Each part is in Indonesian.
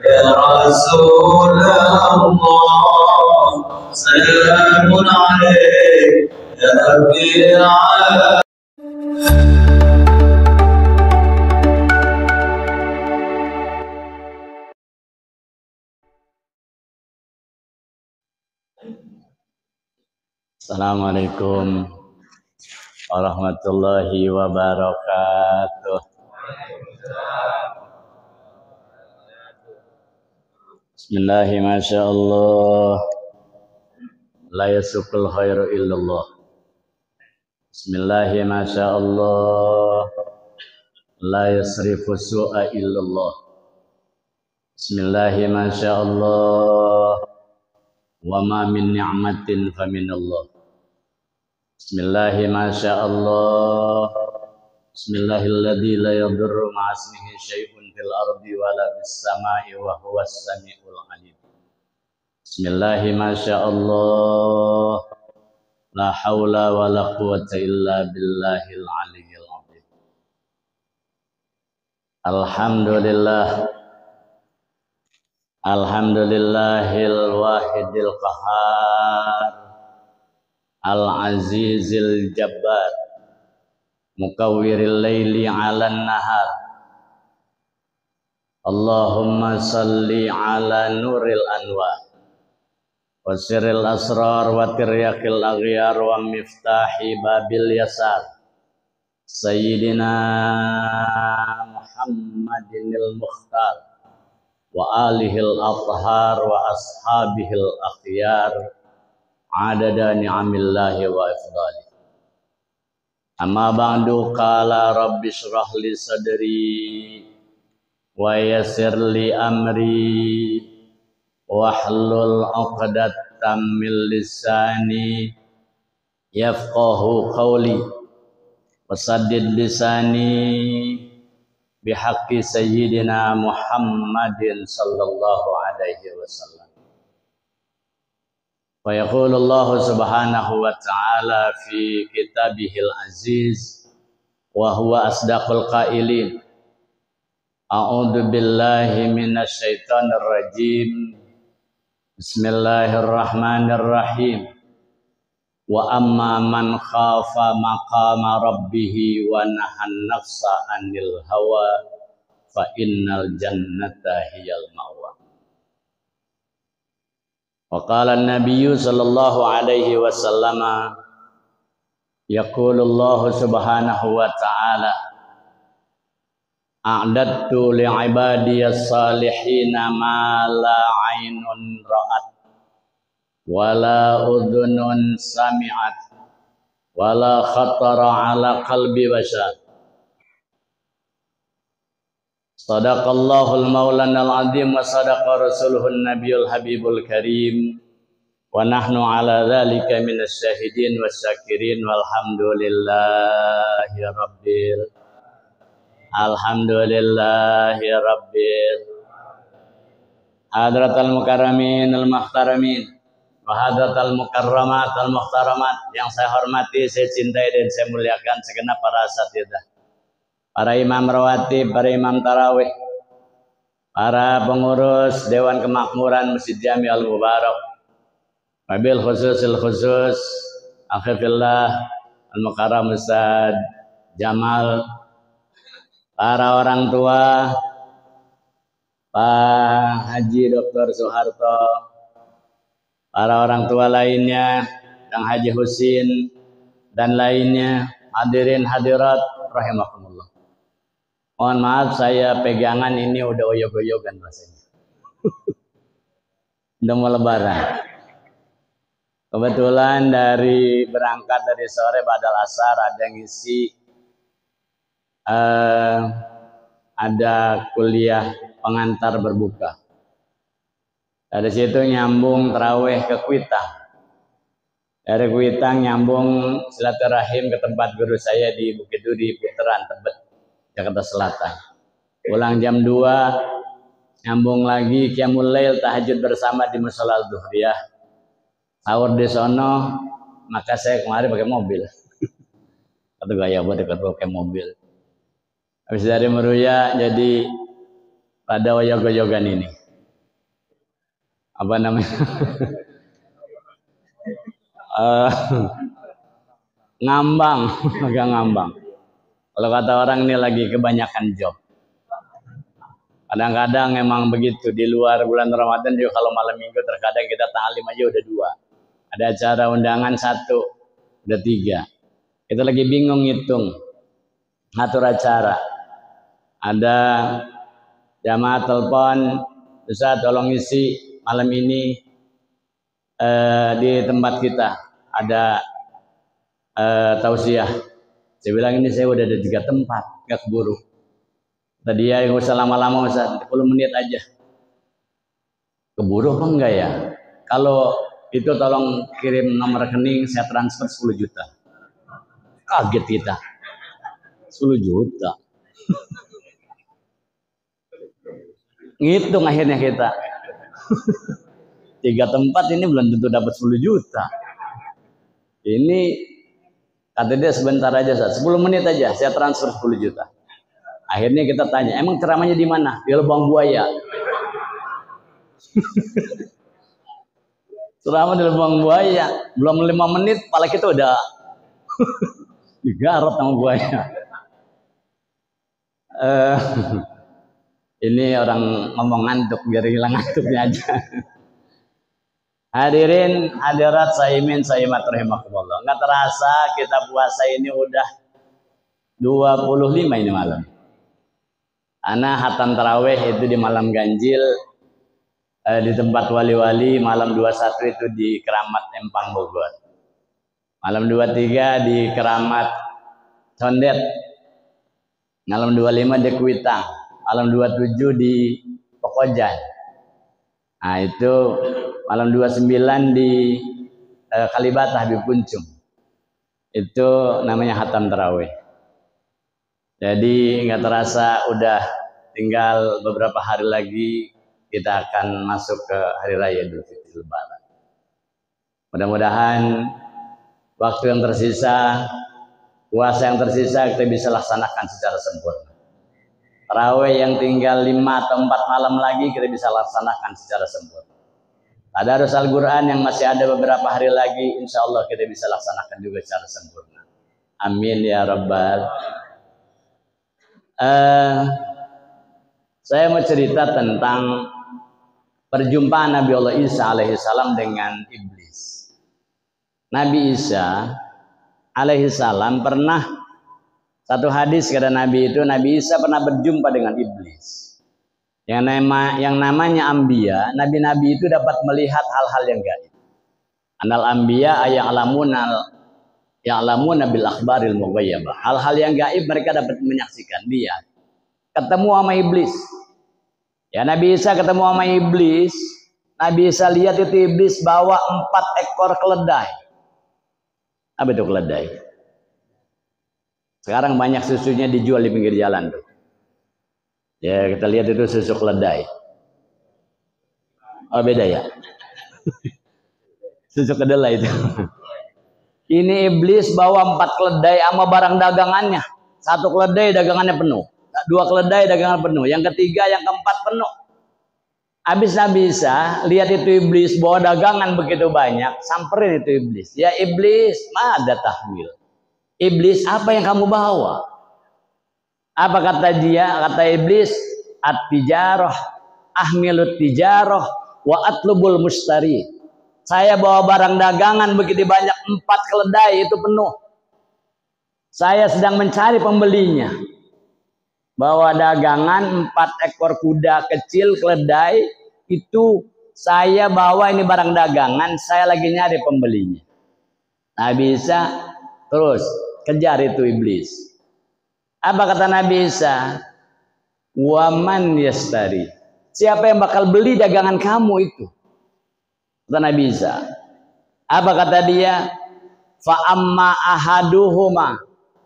يا رسول الله سلام عليك يا ربي Assalamualaikum warahmatullahi wabarakatuh. Bismillahi masyaallah. La yasukul khairu illallah. Bismillahi masyaallah. La yasrifu su'a illallah. Bismillahi masyaallah. Wa ma min ni'matin fa minallah. Bismillahi masyaallah. Bismillahilladzi la yadurru ma'asmihi syai'un fil ardi wala bis sama'i wa huwas sami'ul alim. Bismillahi masyaallah. La haula wala quwwata illa billahil aliyyil azim. Alhamdulillah. Alhamdulillahil wahidil qahhar. Al-azizil jabbar, mukawwiril laili 'alan nahar. Allahumma salli ala nuril anwar wa sirril asrar wa tiryaqil aghyar wa miftahi babil yasar sayyidina Muhammadinil mukhtar wa alihil athhar wa ashabihil akhyar adada ni'amillahi wa ifdali. Amma ba'du, qala rabbi shrah li sadri wa yassir li amri wahlul 'uqdatam min lisani yafqahu qawli wasaddid lisani bihaqqi sayyidina Muhammadin sallallahu alaihi wasallam. Wa yaqulu Allah subhanahu wa ta'ala fi kitabihil aziz wa huwa asdaqul qailin. A'udzu billahi minasy syaithanir rajim. Bismillahirrahmanirrahim. Wa amma man khafa maqama rabbih wa nahan nafsa 'anil hawa fa innal jannata hiyal ma'wa. Wa qala an-nabiyyu sallallahu alaihi wasallam yaqulullahu subhanahu wa ta'ala a'dattu li'ibadiyas salihina ma la 'ainun ra'at wa la udhunun sami'at wa la khatara 'ala qalbi bashar. Sadaqallahul maulanal azim wa sadaqa rasuluhun nabiyul habibul karim wa nahnu ala dzalika minasy syahidin wasyakirin walhamdulillahi rabbil alhamdulillahi rabbil hadratal mukarramin al muhtaramin wa hadratal mukarramat al muhtaramat. Yang saya hormati, saya cintai dan saya muliakan segenap para asatidzah, para imam rawatib, para imam tarawih, para pengurus Dewan Kemakmuran Masjid Jami Al-Mubarak, wabil khususil khusus akhifillah al-mukarram Ustaz Jamal, para orang tua Pak Haji Dr. Soeharto, para orang tua lainnya Kang Haji Husin dan lainnya, hadirin hadirat rahimakumullah. Mohon maaf saya pegangan ini udah oyog-oyogan rasanya. Udah mau lebaran. Kebetulan berangkat dari sore badal asar ada yang ngisi ada kuliah pengantar berbuka. Dari situ nyambung tarawih ke Kuitang. Dari Kuitang nyambung silaturahim ke tempat guru saya di Bukit Duri, Puteran, Tebet, Jakarta Selatan. Pulang jam 2, nyambung lagi qiyamul lail tahajud bersama di Mushola Al-Dhuhriyah. Sahur di sono, maka saya kemarin pakai mobil. Kata gaya buat dekat pakai mobil. Habis dari Meruya jadi pada oyog-oyogan ini. apa namanya? Eh, ngambang, agak ngambang. Kalau kata orang ini lagi kebanyakan job. Kadang-kadang emang begitu, di luar bulan Ramadan juga kalau malam minggu terkadang kita ta'lim aja udah 2. Ada acara undangan 1, udah 3. Kita lagi bingung ngitung, ngatur acara. Ada jamaah telepon, Ustaz tolong isi malam ini di tempat kita ada tausiah. Saya bilang ini saya udah ada 3 tempat, nggak keburu. Tadi ya nggak usah lama-lama Ustaz, 10 menit aja. Keburu apa enggak ya? Kalau itu tolong kirim nomor rekening, saya transfer 10 juta. Kaget kita. 10 juta. Ngitung akhirnya kita. 3 tempat ini belum tentu dapat 10 juta. Ini kata dia sebentar aja Ustaz, 10 menit aja saya transfer 10 juta. Akhirnya kita tanya, emang ceramahnya di mana? Di Lubang Buaya. Ceramah di Lubang Buaya, belum 5 menit, kepala kita udah digarot sama buaya. Ini orang ngomong ngantuk, biar hilang ngantuknya aja. Hadirin, hadirat saimin saimat rahimakumullah. Nggak terasa kita puasa ini udah 25 ini malam. Ana hatam taraweh itu di malam ganjil di tempat wali-wali, malam 21 itu di Keramat Empang Bogor. Malam 23 di Keramat Condet. Malam 25 di Kuitang. Malam 27 di Pekojan. Nah, itu malam 29 di Kalibata di Puncung. Itu namanya hatam taraweh. Jadi nggak terasa udah tinggal beberapa hari lagi kita akan masuk ke hari raya Idul Fitri Lebaran. Mudah-mudahan waktu yang tersisa, puasa yang tersisa kita bisa laksanakan secara sempurna. Tarawih yang tinggal 5 atau 4 malam lagi kita bisa laksanakan secara sempurna. Tadarus Al-Quran yang masih ada beberapa hari lagi, insya Allah kita bisa laksanakan juga secara sempurna. Amin ya Rabbal. Saya mau cerita tentang perjumpaan Nabi Allah Isa alaihissalam dengan iblis. Nabi Isa alaihissalam pernah, satu hadis kata Nabi itu, Nabi Isa pernah berjumpa dengan iblis. Yang namanya Ambiya, Nabi-Nabi itu dapat melihat hal-hal yang gaib. Anal Ambiya ya'lamuna bil akhbaril mughayyabah. Hal-hal yang gaib mereka dapat menyaksikan. Dia ketemu sama iblis. Ya, Nabi Isa ketemu sama iblis. Nabi Isa lihat itu iblis bawa 4 ekor keledai. Apa itu keledai? Sekarang banyak susunya dijual di pinggir jalan tuh. Ya, kita lihat itu susu keledai. Oh, beda ya. Susu kedelai itu. Ini iblis bawa 4 keledai sama barang dagangannya. 1 keledai dagangannya penuh. 2 keledai dagangan penuh. Yang ketiga, yang keempat penuh. Habis Nabi Isa lihat itu iblis bawa dagangan begitu banyak, samperin itu iblis. Ya iblis, mada tahmil. Iblis, apa yang kamu bawa? Apa kata dia? Kata iblis, at-tijarah, ahmilut tijarah, wa atlubul mustari. Saya bawa barang dagangan begitu banyak, 4 keledai itu penuh. Saya sedang mencari pembelinya. Bawa dagangan 4 ekor kuda kecil keledai, itu saya bawa ini barang dagangan, saya lagi nyari pembelinya. Nabi Isa terus kejar itu iblis. Apa kata Nabi Isa? Waman yastari. Siapa yang bakal beli dagangan kamu itu? Kata Nabi Isa. Apa kata dia? Fa amma ahaduhuma.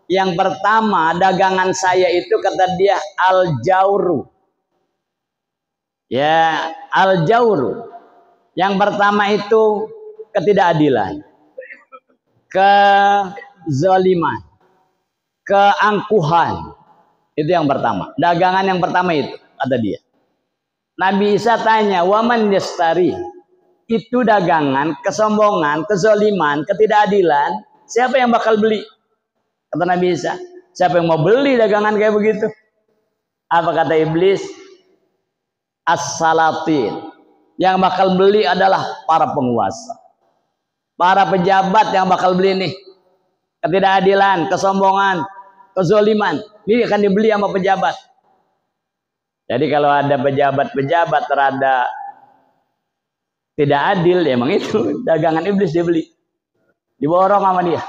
Yang pertama dagangan saya itu kata dia al-jauru. Ya, al-jauru. Yang pertama itu ketidakadilan. Kezaliman. Keangkuhan. Itu yang pertama. Dagangan yang pertama itu kata dia. Nabi Isa tanya, "Waman yastari?" itu dagangan, kesombongan, kezaliman, ketidakadilan, siapa yang bakal beli? Kata Nabi Isa, siapa yang mau beli dagangan kayak begitu? Apa kata iblis? As-salatin. Yang bakal beli adalah para penguasa, para pejabat yang bakal beli nih. Ketidakadilan, kesombongan, kezaliman, ini akan dibeli sama pejabat. Jadi kalau ada pejabat-pejabat terhadap tidak adil, ya emang itu dagangan iblis dia beli, diborong sama dia.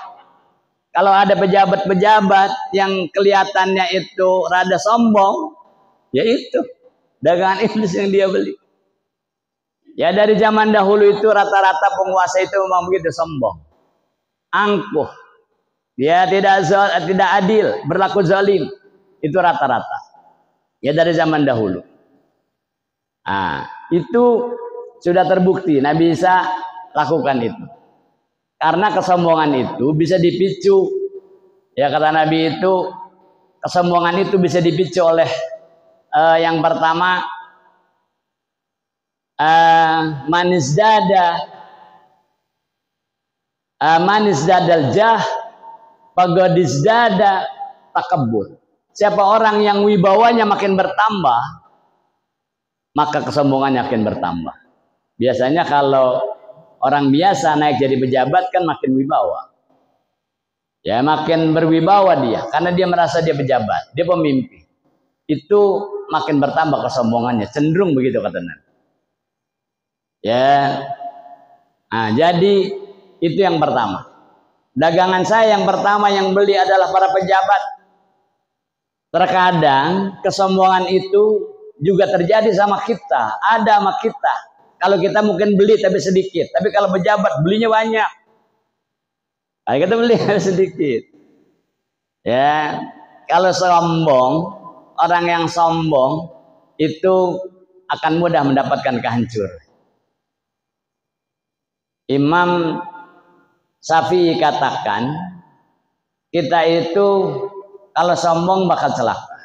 Kalau ada pejabat-pejabat yang kelihatannya itu rada sombong, ya itu dagangan iblis yang dia beli. Ya dari zaman dahulu itu rata-rata penguasa itu memang begitu, sombong, angkuh, dia tidak adil, berlaku zalim, itu rata-rata. Ya dari zaman dahulu. Nah, itu sudah terbukti Nabi Isa lakukan itu. Karena kesombongan itu bisa dipicu. Ya kata Nabi itu, kesombongan itu bisa dipicu oleh yang pertama, manis dadal jah, pagodis dada, takabur. Siapa orang yang wibawanya makin bertambah, maka kesombongannya makin bertambah. Biasanya kalau orang biasa naik jadi pejabat kan makin wibawa. Ya makin berwibawa dia, karena dia merasa dia pejabat, dia pemimpin. Itu makin bertambah kesombongannya, cenderung begitu kata Nabi. Ya, nah, jadi itu yang pertama. Dagangan saya yang pertama yang beli adalah para pejabat. Terkadang kesombongan itu juga terjadi sama kita, ada sama kita. Kalau kita mungkin beli tapi sedikit, tapi kalau pejabat belinya banyak. Kalau kita beli sedikit. Ya, kalau sombong, orang yang sombong itu akan mudah mendapatkan kehancuran. Imam Syafi'i katakan, kita itu kalau sombong bakal celaka,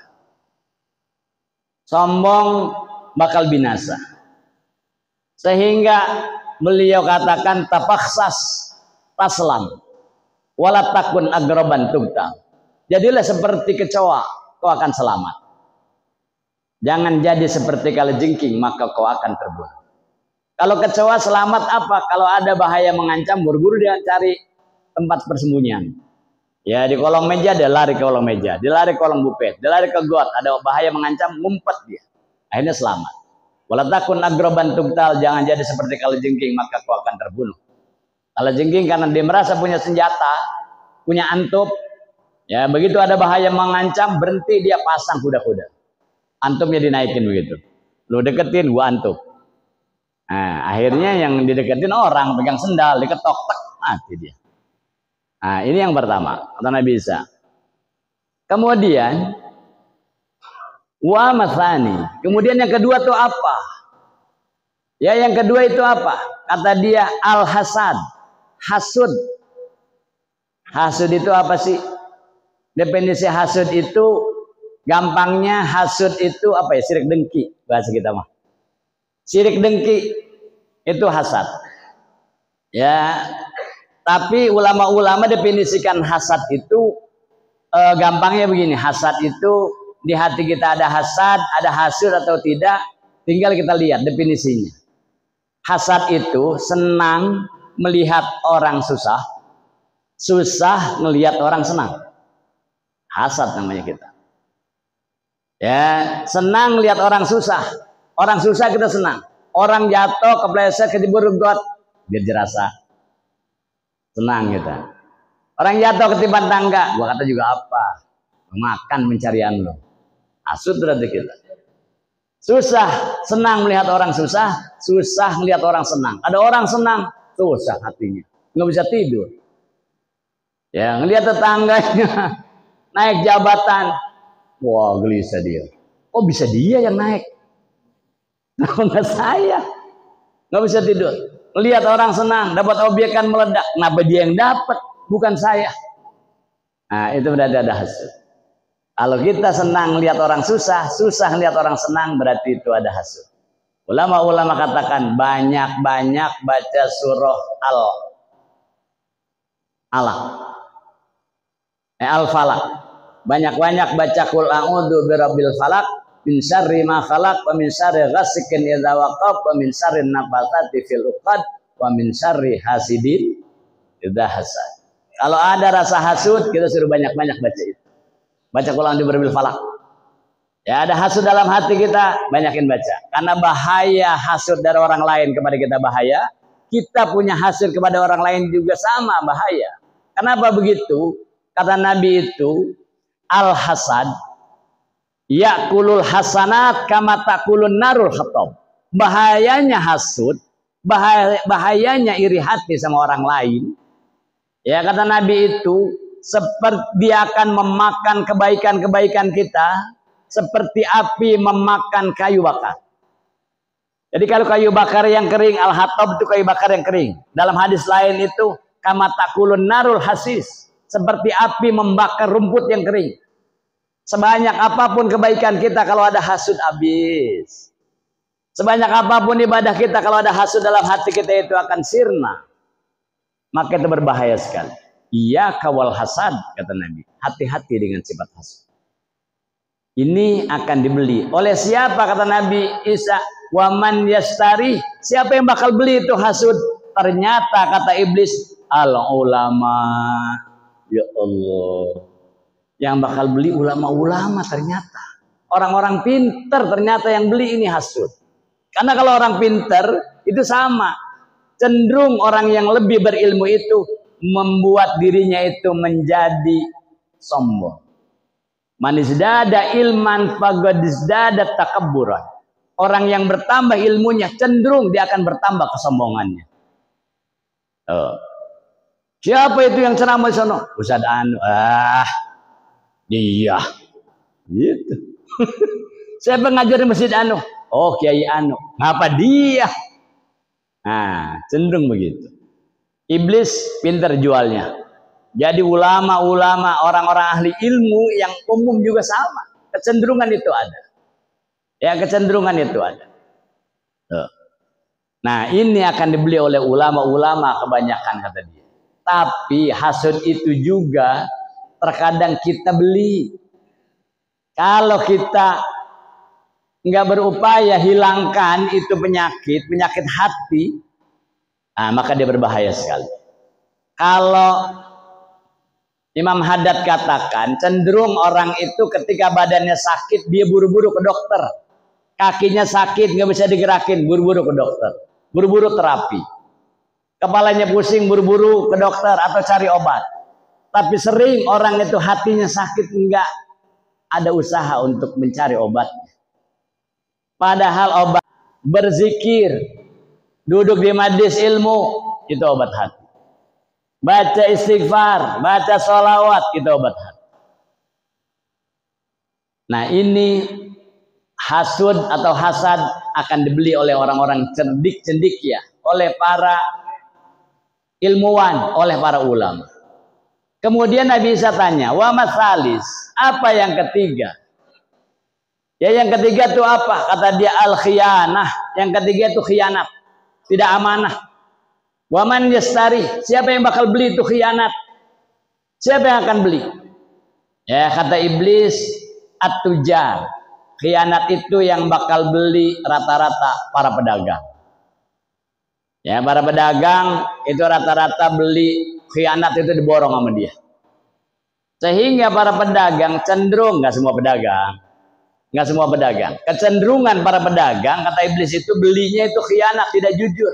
sombong bakal binasa. Sehingga beliau katakan tapaksas taslam walatakun agroban tubtal. Jadilah seperti kecoa, kau akan selamat. Jangan jadi seperti kalajengking, maka kau akan terbunuh. Kalau kecoa selamat apa? Kalau ada bahaya mengancam, buru-buru dia cari tempat persembunyian. Ya di kolong meja dia lari ke kolong meja, dia lari ke kolong bupet, dia lari ke got, ada bahaya mengancam, ngumpet dia. Akhirnya selamat. Walatakun agroban tubtal, jangan jadi seperti kalajengking, maka kau akan terbunuh. Kalajengking karena dia merasa punya senjata, punya antub, ya begitu ada bahaya mengancam, berhenti dia pasang kuda-kuda. Antubnya dinaikin begitu. Lu deketin, gua antub. Nah, akhirnya yang dideketin orang pegang sendal, diketok, tek, mati dia. Nah, ini yang pertama, kata Nabi Isa. Kemudian wa masani. Kemudian yang kedua itu apa? Ya, yang kedua itu apa? Kata dia al-hasad. Hasud. Hasud itu apa sih? Definisi hasud itu gampangnya hasud itu apa ya? Sirik dengki bahasa kita mah. Sirik dengki itu hasad. Ya, tapi ulama-ulama definisikan hasad itu gampangnya begini. Hasad itu di hati kita ada hasad, ada hasud atau tidak, tinggal kita lihat definisinya. Hasad itu senang melihat orang susah, susah melihat orang senang. Hasad namanya kita. Ya, senang melihat orang susah. Orang susah kita senang. Orang jatuh, kepleset, kecebur got, biar jerasa. Senang kita. Orang jatuh ketiban tangga, gua kata juga apa? Makan pencarian lo. Asud berarti kita. Susah, senang melihat orang susah, susah melihat orang senang. Ada orang senang, susah hatinya, nggak bisa tidur. Ya, ngelihat tetangganya naik jabatan, wah gelisah dia. Oh bisa dia yang naik, nggak saya, nggak bisa tidur. Lihat orang senang, dapat obyekan meledak, kenapa dia yang dapat, bukan saya. Nah itu berarti ada hasud. Kalau kita senang lihat orang susah, susah lihat orang senang, berarti itu ada hasud. Ulama-ulama katakan banyak-banyak baca surah Al-Alaq, Al-Falaq. Banyak-banyak baca qul a'udzu birabbil falaq min syarri ma khalaq wa min syarri ghasikin idza waqab wa min syarri nafatsati fil 'uqad wa min syarri hasidin idza hasad. Kalau ada rasa hasud, kita suruh banyak-banyak baca itu. Baca qul a'udzu birabbil falaq. Ya, ada hasud dalam hati kita, banyakin baca. Karena bahaya hasud dari orang lain kepada kita bahaya, kita punya hasud kepada orang lain juga sama bahaya. Kenapa begitu? Kata Nabi itu, al-hasad yakulul hasanat kama takulun narul khatab. Bahayanya hasud, bahayanya iri hati sama orang lain. Ya, kata Nabi itu seperti dia akan memakan kebaikan-kebaikan kita seperti api memakan kayu bakar. Jadi kalau kayu bakar yang kering, al-hatab itu kayu bakar yang kering. Dalam hadis lain itu kama takulun narul hasis, seperti api membakar rumput yang kering. Sebanyak apapun kebaikan kita, kalau ada hasud habis. Sebanyak apapun ibadah kita, kalau ada hasud dalam hati kita, itu akan sirna. Maka itu berbahaya sekali. Iya kawal hasad, kata Nabi. Hati-hati dengan sifat hasud. Ini akan dibeli oleh siapa, kata Nabi Isa, waman yastari, siapa yang bakal beli itu hasud? Ternyata kata iblis, al ulama. Ya Allah, yang bakal beli ulama-ulama. Ternyata orang-orang pinter ternyata yang beli ini hasud. Karena kalau orang pinter itu sama, cenderung orang yang lebih berilmu itu membuat dirinya itu menjadi sombong. Manizdada ilman fagadizdada takabburan. Orang yang bertambah ilmunya cenderung dia akan bertambah kesombongannya. Siapa itu yang ceramah di sana? Ustaz Anu. Dia. Gitu. Siapa ngajar di Masjid Anu? Oh, Kiai Anu. Ngapa dia? Nah, cenderung begitu. Iblis pintar jualnya. Jadi ulama-ulama, orang-orang ahli ilmu yang umum juga sama. Kecenderungan itu ada. Ya, kecenderungan itu ada. Nah, ini akan dibeli oleh ulama-ulama kebanyakan, kata dia. Tapi hasud itu juga terkadang kita beli. Kalau kita nggak berupaya hilangkan itu penyakit hati, maka dia berbahaya sekali. Kalau Imam Haddad katakan, cenderung orang itu ketika badannya sakit, dia buru-buru ke dokter. Kakinya sakit, nggak bisa digerakin, buru-buru ke dokter. Buru-buru terapi. Kepalanya pusing, buru-buru ke dokter atau cari obat. Tapi sering orang itu hatinya sakit, nggak ada usaha untuk mencari obatnya. Padahal obat berzikir, duduk di majelis ilmu, itu obat hati. Baca istighfar, baca sholawat, itu obat hati. Nah, ini hasud atau hasad akan dibeli oleh orang-orang cerdik ya, oleh para ilmuwan, oleh para ulama. Kemudian Nabi Isa tanya, wa masalis, apa yang ketiga? Ya, yang ketiga itu apa? Kata dia al-khiyanah. Yang ketiga itu khianat, tidak amanah. Waman yastari, siapa yang bakal beli itu khianat? Siapa yang akan beli? Ya, kata iblis, at-tujar. Khianat itu yang bakal beli rata-rata para pedagang. Ya, para pedagang itu rata-rata beli khianat itu diborong sama dia. Sehingga para pedagang cenderung, nggak semua pedagang, kecenderungan para pedagang, kata iblis itu belinya itu khianat, tidak jujur.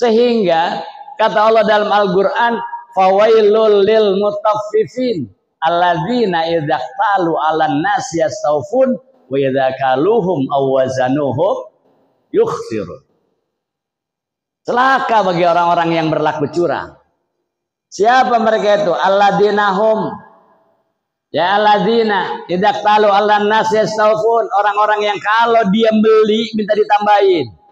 Sehingga kata Allah dalam Al-Qur'an, fawailul lil mutaffifin alladzina idza qalu 'alan nasi yastawfun wa idza kaluhum aw wazanuhum yukhsirun. Celaka bagi orang-orang yang berlaku curang. Siapa mereka itu? Alladzina hum, ya alladzina idza qalu 'alan nasi yastawfun, orang-orang yang kalau dia beli minta ditambahin.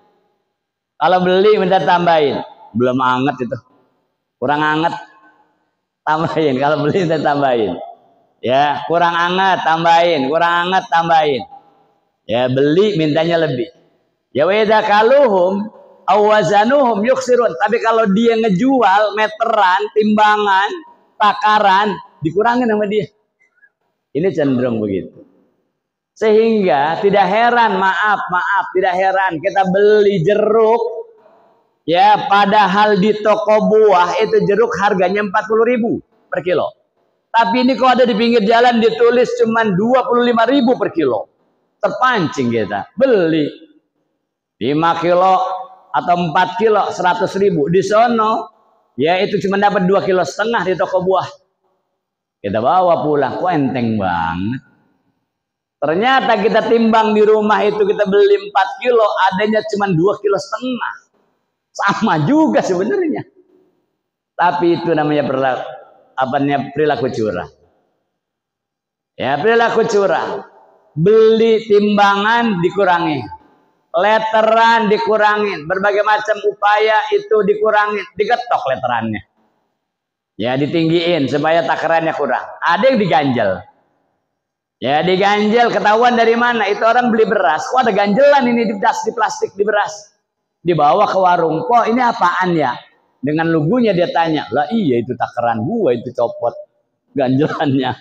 Kalau beli minta tambahin, belum anget itu, kurang anget, tambahin. Kalau beli minta tambahin, ya kurang anget tambahin, kurang anget tambahin. Ya beli mintanya lebih. Ya wa idza kaluhum awazanuhum yuksirun. Tapi kalau dia ngejual meteran, timbangan, takaran, dikurangin sama dia. Ini cenderung begitu. Sehingga tidak heran, maaf, tidak heran kita beli jeruk, ya padahal di toko buah itu jeruk harganya 40.000 per kilo. Tapi ini kok ada di pinggir jalan ditulis cuma 25.000 per kilo. Terpancing kita, beli 5 kilo atau 4 kilo 100.000. Di sono, ya itu cuma dapat 2,5 kilo di toko buah. Kita bawa pulang, kok enteng banget. Ternyata kita timbang di rumah itu kita beli 4 kilo, adanya cuma 2,5 kilo. Sama juga sebenarnya. Tapi itu namanya perilaku curang. Ya, perilaku curang. Beli timbangan dikurangi. Leteran dikurangi. Berbagai macam upaya itu dikurangi. Diketok leterannya. Ya, ditinggiin supaya takarannya kurang. Ada yang diganjel. Ya, diganjel, ketahuan dari mana? Itu orang beli beras, kok ada ganjelan ini di plastik di beras. Dibawa ke warung, kok ini apaan ya? Dengan lugunya dia tanya, lah iya itu takaran gua, itu copot ganjelannya.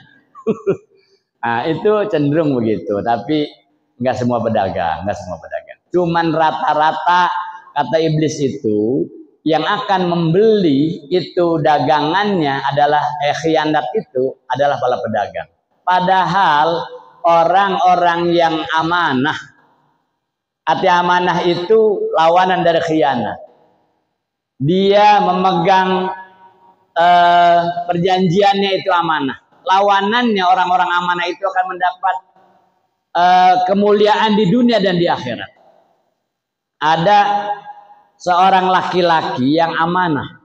Nah, itu cenderung begitu, tapi nggak semua pedagang. Cuman rata-rata kata iblis itu, yang akan membeli itu dagangannya adalah khianat itu adalah para pedagang. Padahal orang-orang yang amanah, arti amanah itu lawanan dari khianat. Dia memegang perjanjiannya itu amanah. Lawanannya orang-orang amanah itu akan mendapat kemuliaan di dunia dan di akhirat. Ada seorang laki-laki yang amanah.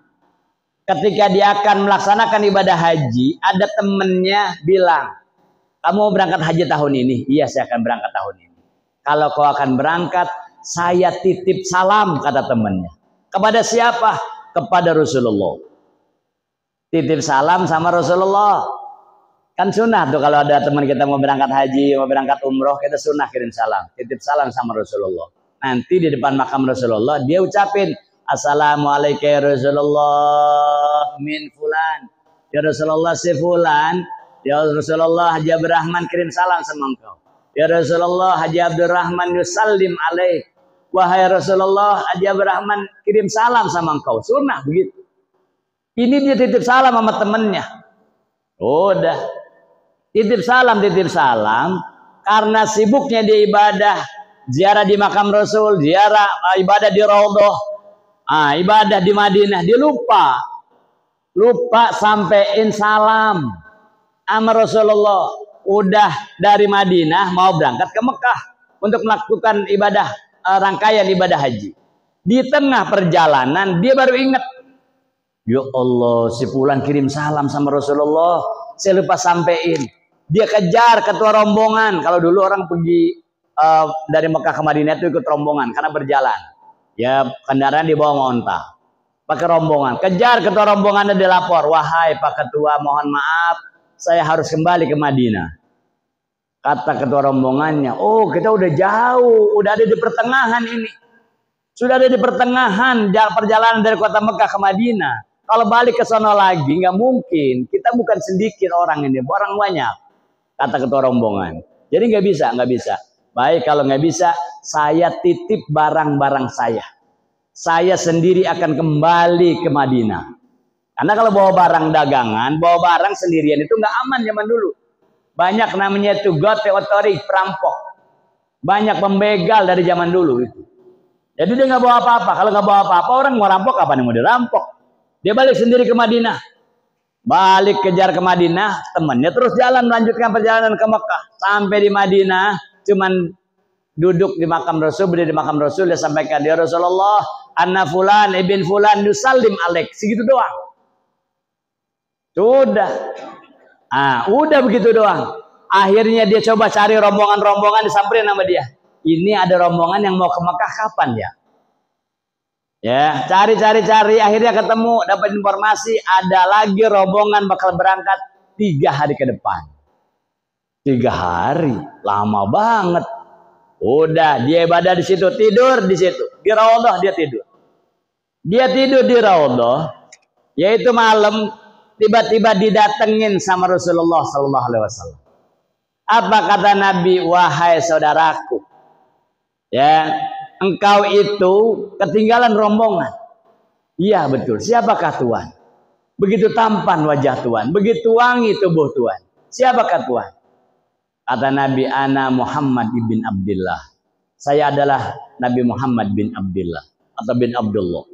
Ketika dia akan melaksanakan ibadah haji, ada temennya bilang, kamu mau berangkat haji tahun ini? Iya, saya akan berangkat tahun ini. Kalau kau akan berangkat, saya titip salam, kata temannya. Kepada siapa? Kepada Rasulullah. Titip salam sama Rasulullah. Kan sunnah tuh kalau ada teman kita mau berangkat haji, mau berangkat umroh, kita sunnah kirim salam. Titip salam sama Rasulullah. Nanti di depan makam Rasulullah, dia ucapin, Assalamualaikum ya Rasulullah min fulan. Ya Rasulullah si fulan. Ya Rasulullah Haji Abdurrahman kirim salam sama engkau. Ya Rasulullah Haji Abdurrahman yusallim alaik. Wahai Rasulullah Haji Abdurrahman kirim salam sama engkau. Sunnah begitu. Ini dia titip salam sama temennya. Udah. Titip salam. Karena sibuknya dia ibadah. Ziarah di makam Rasul. Ziarah ibadah di Raudhah. Ibadah di Madinah. Dia lupa sampein salam sama Rasulullah. Udah dari Madinah mau berangkat ke Mekah untuk melakukan ibadah rangkaian ibadah haji. Di tengah perjalanan dia baru ingat, ya Allah, si fulan kirim salam sama Rasulullah, saya lupa sampein. Dia kejar ketua rombongan. Kalau dulu orang pergi dari Mekah ke Madinah itu ikut rombongan karena berjalan. Ya kendaraan dibawa onta. Pakai rombongan. Kejar ketua rombongan dan dilapor, wahai Pak Ketua, mohon maaf, saya harus kembali ke Madinah. Kata ketua rombongannya, oh kita udah jauh, udah ada di pertengahan ini. Sudah ada di pertengahan perjalanan dari kota Mekah ke Madinah. Kalau balik ke sana lagi, nggak mungkin. Kita bukan sedikit orang ini, orang banyak. Kata ketua rombongan. Jadi nggak bisa. Baik, kalau nggak bisa, saya titip barang-barang saya. Saya sendiri akan kembali ke Madinah. Karena kalau bawa barang dagangan, bawa barang sendirian itu nggak aman zaman dulu. Banyak namanya itu otori, perampok. Banyak pembegal dari zaman dulu itu. Jadi dia nggak bawa apa-apa. Kalau nggak bawa apa-apa, orang mau rampok apa nih mau dirampok? Dia balik sendiri ke Madinah. Balik kejar ke Madinah, temannya terus jalan melanjutkan perjalanan ke Mekah. Sampai di Madinah, cuman duduk di makam Rasul, berdiri di makam Rasul, dia sampaikan, ya Rasulullah, anna fulan ibn fulan yusallim alaik. Segitu doang. Sudah. Udah begitu doang. Akhirnya dia coba cari rombongan-rombongan, disamperin sama dia. Ini ada rombongan yang mau ke Mekah kapan ya? Ya, cari. Akhirnya ketemu, dapat informasi ada lagi rombongan bakal berangkat 3 hari ke depan. 3 hari, lama banget. Udah, dia ibadah di situ, tidur di situ. Di Raudhah dia tidur. Dia tidur di Raudhah, yaitu malam tiba-tiba didatengin sama Rasulullah sallallahu alaihi wasallam. Apa kata Nabi? Wahai saudaraku, ya, engkau itu ketinggalan rombongan. Iya betul. Siapakah Tuhan? Begitu tampan wajah Tuhan, begitu wangi tubuh Tuhan. Siapakah Tuhan? Kata Nabi, ana Muhammad ibn Abdullah. Saya adalah Nabi Muhammad bin Abdullah atau bin Abdullah.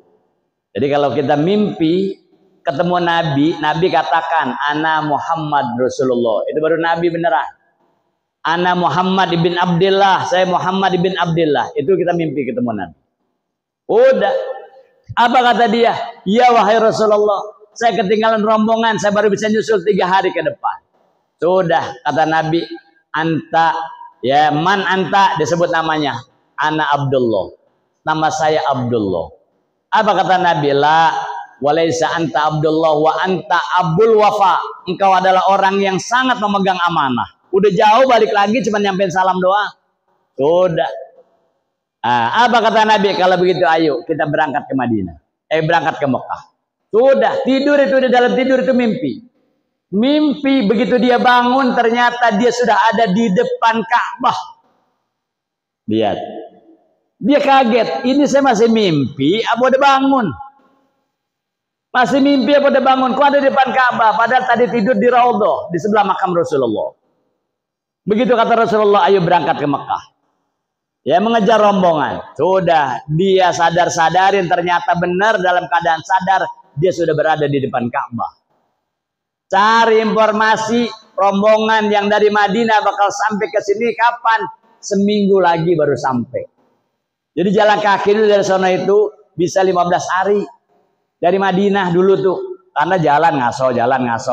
Jadi kalau kita mimpi ketemu Nabi, Nabi katakan ana Muhammad Rasulullah. Itu baru Nabi beneran. Ana Muhammad ibn Abdullah, saya Muhammad ibn Abdullah. Itu kita mimpi ketemu Nabi. Udah. Apa kata dia? Ya wahai Rasulullah, saya ketinggalan rombongan, saya baru bisa nyusul 3 hari ke depan. Sudah, kata Nabi, anta, ya man anta, disebut namanya. Ana Abdullah. Nama saya Abdullah. Apa kata Nabi? La walaysa anta Abdullah wa anta Abdul Wafa. Engkau adalah orang yang sangat memegang amanah. Udah jauh balik lagi cuma nyampein salam doang. Sudah. Apa kata Nabi? Kalau begitu ayo kita berangkat ke Madinah. Berangkat ke Mekah. Sudah, tidur itu di dalam tidur itu mimpi. Mimpi begitu dia bangun ternyata dia sudah ada di depan Ka'bah. Lihat. Dia kaget. Ini saya masih mimpi apa udah bangun? Masih mimpi apa udah bangun? Kok ada di depan Ka'bah? Padahal tadi tidur di Raudhah, di sebelah makam Rasulullah. Begitu kata Rasulullah, ayo berangkat ke Mekah. Ya mengejar rombongan. Sudah, dia sadar-sadarin ternyata benar dalam keadaan sadar dia sudah berada di depan Ka'bah. Cari informasi rombongan yang dari Madinah bakal sampai ke sini kapan? Seminggu lagi baru sampai. Jadi jalan kaki dulu dari sana itu bisa 15 hari. Dari Madinah dulu tuh. Karena jalan ngaso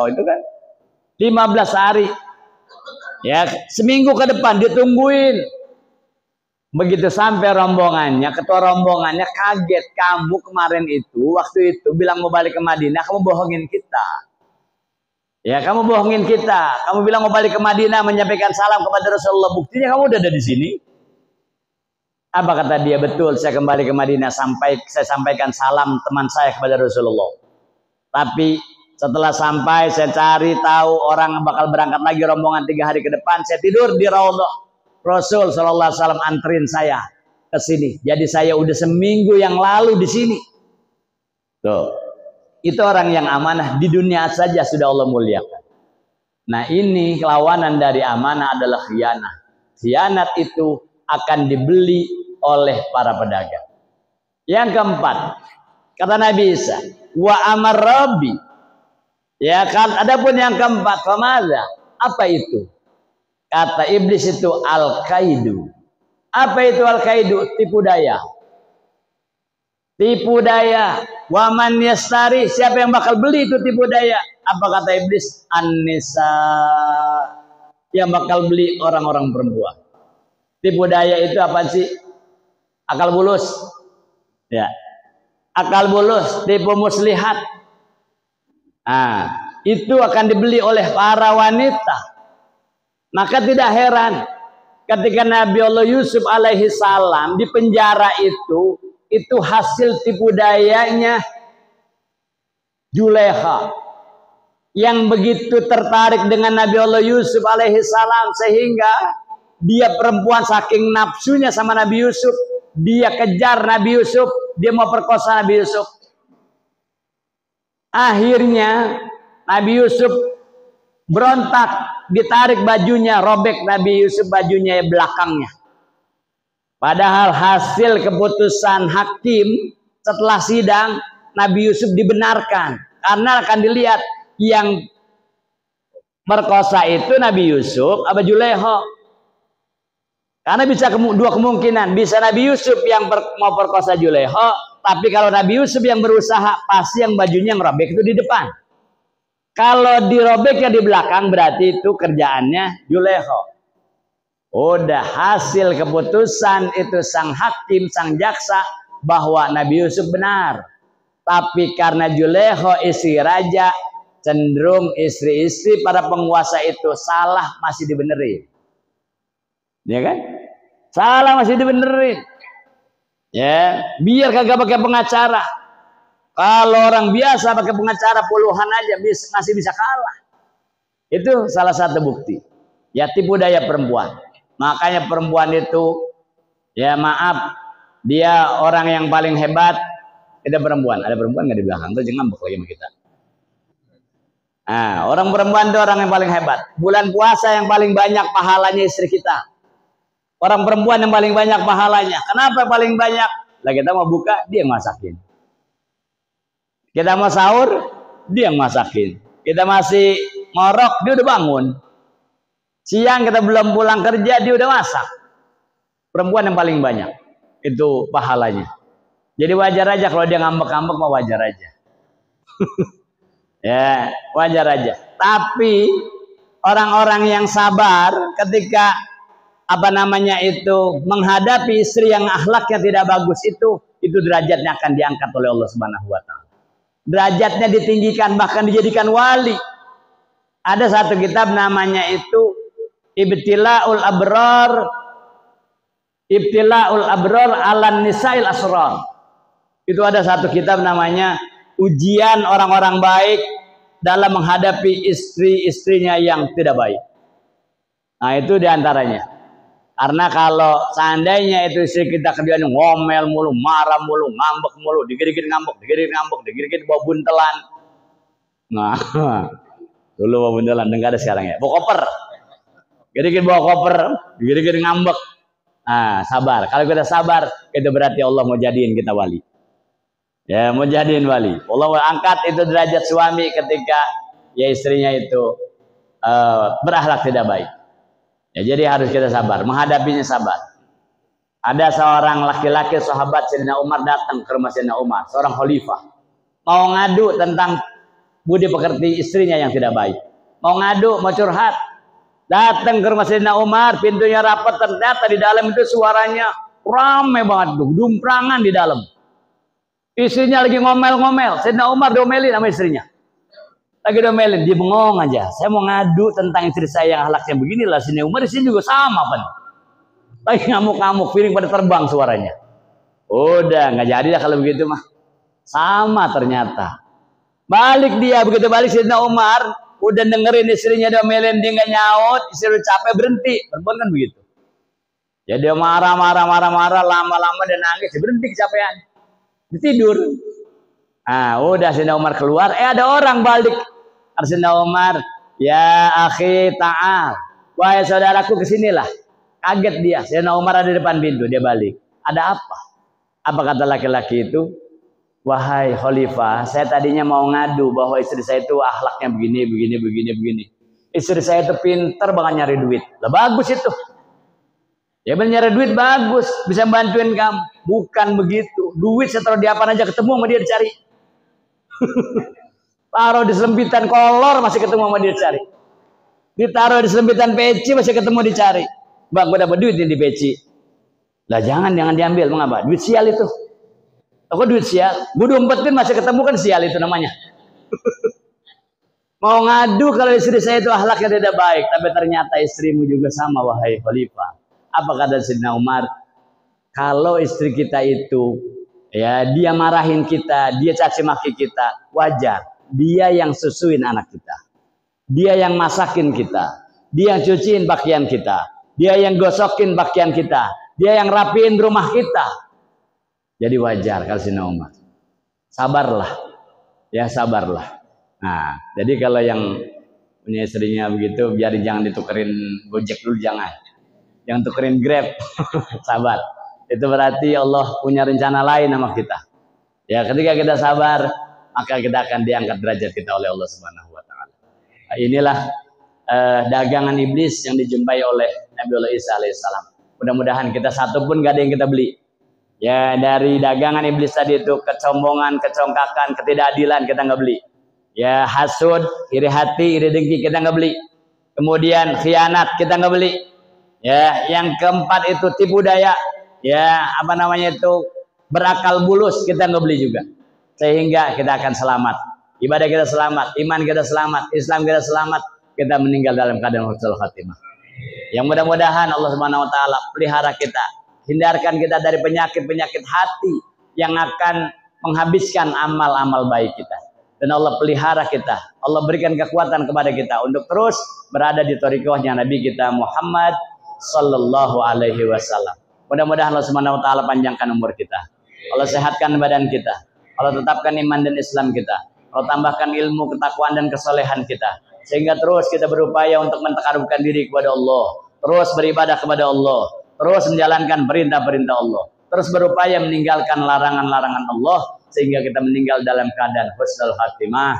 itu kan. 15 hari. Ya, seminggu ke depan ditungguin. Begitu sampai rombongannya, ketua rombongannya kaget. Kamu kemarin itu, waktu itu bilang mau balik ke Madinah, kamu bohongin kita. Ya, kamu bohongin kita. Kamu bilang mau balik ke Madinah, menyampaikan salam kepada Rasulullah. Buktinya kamu udah ada di sini. Apa kata dia? Betul, saya kembali ke Madinah, saya sampaikan salam teman saya kepada Rasulullah. Tapi setelah sampai, saya cari tahu orang bakal berangkat lagi rombongan 3 hari ke depan. Saya tidur di Raudhah. Rasul sallallahu alaihi wasallam anterin saya ke sini. Jadi saya udah seminggu yang lalu di sini. Tuh. Itu orang yang amanah di dunia saja sudah Allah muliakan. Nah, ini lawanan dari amanah adalah khianat. Khianat itu akan dibeli oleh para pedagang. Yang keempat, kata Nabi Isa, wa amar rabbi. Ya kan, adapun yang keempat, kemana? Apa itu? Kata iblis itu al-kaidu. Apa itu al-kaidu? Tipu daya. Tipu daya. Waman yastari, siapa yang bakal beli itu tipu daya? Apa kata iblis? An-nisa. Yang bakal beli orang-orang perempuan. Tipu daya itu apa sih? Akal bulus. Ya. Akal bulus, tipu muslihat. Nah, itu akan dibeli oleh para wanita. Maka tidak heran ketika Nabi Allah Yusuf alaihi salam di penjara itu hasil tipu dayanya Juleha yang begitu tertarik dengan Nabi Allah Yusuf alaihi salam sehingga dia perempuan saking nafsunya sama Nabi Yusuf, dia kejar Nabi Yusuf, dia mau perkosa Nabi Yusuf. Akhirnya Nabi Yusuf berontak, ditarik bajunya, robek Nabi Yusuf bajunya belakangnya. Padahal hasil keputusan hakim setelah sidang, Nabi Yusuf dibenarkan. Karena akan dilihat yang merkosa itu Nabi Yusuf apa Juleha. Karena bisa dua kemungkinan. Bisa Nabi Yusuf yang mau perkosa Juleha, tapi kalau Nabi Yusuf yang berusaha, pasti yang bajunya ngerobek itu di depan. Kalau dirobeknya di belakang berarti itu kerjaannya Juleha. Udah hasil keputusan itu sang hakim, sang jaksa bahwa Nabi Yusuf benar. Tapi karena Juleha istri raja, cenderung istri-istri para penguasa itu salah masih dibenerin. Ya kan? Salah masih dibenerin. Ya, biar kagak pakai pengacara. Kalau orang biasa pakai pengacara puluhan aja masih bisa kalah. Itu salah satu bukti. Ya, tipu daya perempuan. Makanya perempuan itu, ya maaf, dia orang yang paling hebat. Itu perempuan. Ada perempuan nggak di belakang? Tuh jangan ngambek lagi sama kita. Nah, orang perempuan itu orang yang paling hebat. Bulan puasa yang paling banyak pahalanya istri kita. Orang perempuan yang paling banyak pahalanya. Kenapa paling banyak? Lah kita mau buka, dia yang masakin. Kita mau sahur, dia yang masakin. Kita masih ngorok, dia udah bangun. Siang kita belum pulang kerja, dia udah masak. Perempuan yang paling banyak. Itu pahalanya. Jadi wajar aja kalau dia ngambek-ngambek, mau wajar aja. Ya, wajar aja. Tapi orang-orang yang sabar ketika menghadapi istri yang akhlaknya tidak bagus itu derajatnya akan diangkat oleh Allah Subhanahu wa taala. Derajatnya ditinggikan, bahkan dijadikan wali. Ada satu kitab namanya itu Ibtila'ul Abrar Alan Nisa'il Asrar. Itu ada satu kitab namanya ujian orang-orang baik dalam menghadapi istri-istrinya yang tidak baik. Nah, itu diantaranya. Karena kalau seandainya itu istri kita kerjanya ngomel mulu, marah mulu, ngambek mulu, dikit-dikit ngambek, dikit-dikit bawa buntelan. Nah, dulu bawa buntelan, enggak ada sekarang ya. Bawa koper. Dikit-dikit bawa koper, dikit-dikit ngambek. Nah, sabar. Kalau kita sabar, itu berarti Allah mau jadiin kita wali. Ya, mau jadiin wali. Allah mau angkat itu derajat suami ketika ya istrinya itu berakhlak tidak baik. Ya, jadi harus kita sabar, menghadapinya sabar. Ada seorang laki-laki sahabat Sayyidina Umar datang ke rumah Sayyidina Umar, seorang khalifah. Mau ngadu tentang budi pekerti istrinya yang tidak baik. Mau ngadu, mau curhat. Datang ke rumah Sayyidina Umar, pintunya rapat, ternyata di dalam itu suaranya ramai banget, dumprangan di dalam. Istrinya lagi ngomel-ngomel, Sayyidina Umar domelin sama istrinya. Lagi domelin, dia bengong aja. Saya mau ngadu tentang istri saya yang akhlaknya beginilah. Sini Umar di sini juga sama kan. Lagi ngamuk-ngamuk, piring pada terbang suaranya. Udah nggak jadi dah kalau begitu mah. Sama ternyata. Balik dia, begitu balik Sayyidina Umar, udah dengerin istrinya domelin, dia nggak nyaut, istri udah capek berhenti. Perempuan kan begitu. Ya dia marah, lama-lama dia nangis, berhenti kecapean. Dia tidur. Ah, udah Sayyidina Umar keluar, ada orang balik. Sayyidina Umar, ya akhi ta'al. Wahai saudaraku kesinilah. Kaget dia. Sayyidina Umar ada di depan pintu, dia balik. Ada apa? Apa kata laki-laki itu? Wahai khalifah, saya tadinya mau ngadu bahwa istri saya itu akhlaknya begini. Istri saya itu pinter banget nyari duit. Lah bagus itu. Ya bener nyari duit bagus, bisa bantuin kamu. Bukan begitu. Duit saya taruh di apa aja ketemu sama dia dicari. Taruh di selempitan kolor masih ketemu sama dia cari. Ditaruh di selempitan peci masih ketemu dicari. Bang, gue dapat duit di peci. Lah jangan diambil, mengapa? Duit sial itu. Aku duit sial, gue umpetin masih ketemu kan sial itu namanya. Mau ngadu kalau istri saya itu akhlaknya tidak baik, tapi ternyata istrimu juga sama wahai khalifah. Apa kata Sayyidina Umar? Kalau istri kita itu ya dia marahin kita, dia caci maki kita, wajar. Dia yang susuin anak kita. Dia yang masakin kita. Dia yang cuciin pakaian kita. Dia yang gosokin pakaian kita. Dia yang rapiin rumah kita. Jadi wajar kalau Sayyidina Umar. Sabarlah. Ya sabarlah. Nah, jadi kalau yang punya istrinya begitu, biar jangan ditukerin Gojek dulu, jangan. Jangan tukerin Grab. Sabar. Itu berarti Allah punya rencana lain sama kita. Ya, ketika kita sabar, maka kita akan diangkat derajat kita oleh Allah Subhanahu wa taala. Nah, inilah dagangan iblis yang dijumpai oleh Nabiullah Isa alaihissalam. Mudah-mudahan kita satu pun gak ada yang kita beli. Ya, dari dagangan iblis tadi itu kesombongan, kecongkakan, ketidakadilan kita nggak beli. Ya, hasud, iri hati, iri dengki kita nggak beli. Kemudian khianat kita nggak beli. Ya, yang keempat itu tipu daya. Ya, berakal bulus kita nggak beli juga. Sehingga kita akan selamat. Ibadah kita selamat, iman kita selamat, Islam kita selamat. Kita meninggal dalam keadaan husnul khatimah. Yang mudah-mudahan Allah Subhanahu wa taala pelihara kita, hindarkan kita dari penyakit-penyakit hati yang akan menghabiskan amal-amal baik kita. Dan Allah pelihara kita, Allah berikan kekuatan kepada kita untuk terus berada di thariqahnya Nabi kita Muhammad sallallahu alaihi wasallam. Mudah-mudahan Allah Subhanahu wa taala panjangkan umur kita. Allah sehatkan badan kita. Allah tetapkan iman dan Islam kita. Allah tambahkan ilmu, ketakwaan dan kesolehan kita. Sehingga terus kita berupaya untuk mentakarubkan diri kepada Allah. Terus beribadah kepada Allah. Terus menjalankan perintah-perintah Allah. Terus berupaya meninggalkan larangan-larangan Allah. Sehingga kita meninggal dalam keadaan husnul khatimah.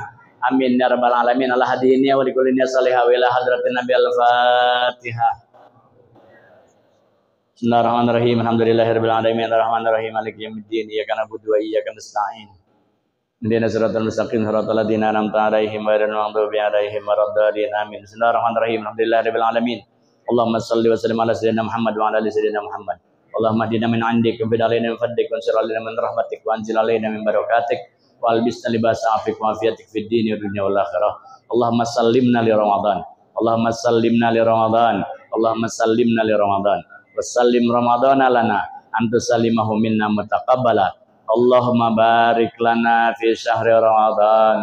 Amin ya rabbal alamin. Allah hadini wa likullinya salihah wa ila hadratin nabi al-fatihah. Bismillahirrahmanirrahim. Alhamdulillahirabbil alamin. Arrahmanirrahim. Maliki yaumiddin. Iyyaka na'budu wa iyyaka nasta'in. Ihdinash shiratal mustaqim shiratal ladzina an'amta 'alaihim ghairil maghdubi 'alaihim waladdallin. Amin. Bismillahirrahmanirrahim. Alhamdulillahirabbil alamin. Allahumma shalli wa sallim ala sayyidina Muhammad wa ala ali sayyidina Muhammad. Allahumma hdina min 'indik wa bid alaina min fadlik wa ansur alaina min rahmatik wa anzil alaina min barakatik wa albisna libasa afik wa afiyatik fid din wa dunya wal akhirah. Allahumma sallimna li Ramadan. Allahumma sallimna li Ramadan. Allahumma sallimna li Ramadan. Wasallim Ramadana lana antu salimahu minna mutaqabbala. Allahumma barik lana fi syahri Ramadan.